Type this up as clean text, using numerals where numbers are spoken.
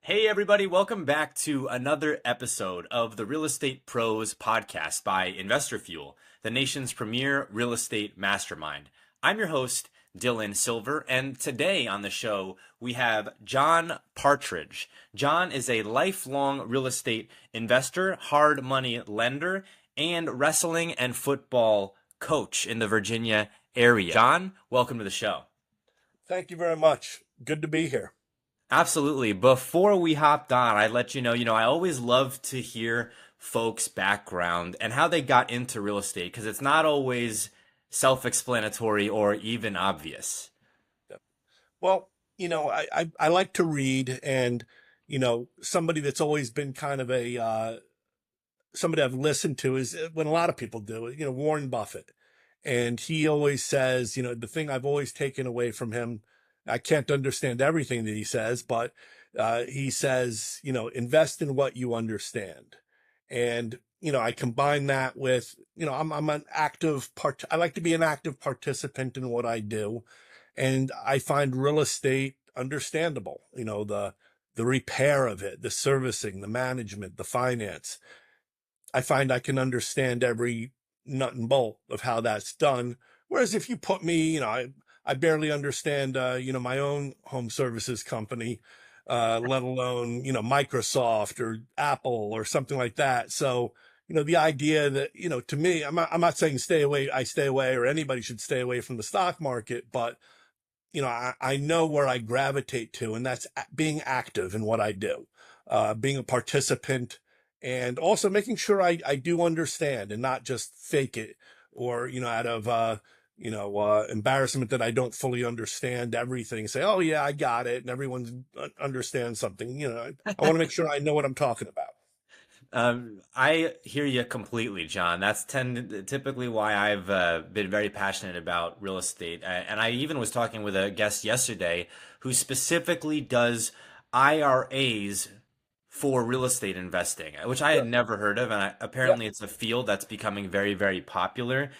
Hey, everybody, welcome back to another episode of the Real Estate Pros podcast by Investor Fuel, the nation's premier real estate mastermind. I'm your host, Dylan Silver, and today on the show we have John Partridge. John is a lifelong real estate investor, hard money lender, and wrestling and football coach in the Virginia area. John, welcome to the show. Thank you very much. Good to be here. Absolutely. Before we hopped on, I'd let you know, I always love to hear folks' background and how they got into real estate because it's not always self-explanatory or even obvious. Well, I like to read, and somebody that's always been kind of a somebody I've listened to is when a lot of people do it. Warren Buffett, and he always says, the thing I've always taken away from him. I can't understand everything that he says, but he says, invest in what you understand, and I combine that with, I'm an active part. I like to be an active participant in what I do, and I find real estate understandable. The repair of it, the servicing, the management, the finance. I find I can understand every nut and bolt of how that's done. Whereas if you put me, I barely understand, my own home services company, let alone, Microsoft or Apple or something like that. So, the idea that, to me, I'm not saying stay away, I stay away, or anybody should stay away from the stock market, but, I know where I gravitate to, and that's being active in what I do, being a participant, and also making sure I do understand and not just fake it, or, out of, embarrassment that I don't fully understand everything, say, oh yeah, I got it. And everyone understands something, I want to make sure I know what I'm talking about. I hear you completely, John. That's typically why I've been very passionate about real estate. And I even was talking with a guest yesterday who specifically does IRAs for real estate investing, which I had Sure. never heard of. And Yeah. apparently it's a field that's becoming very, very popular.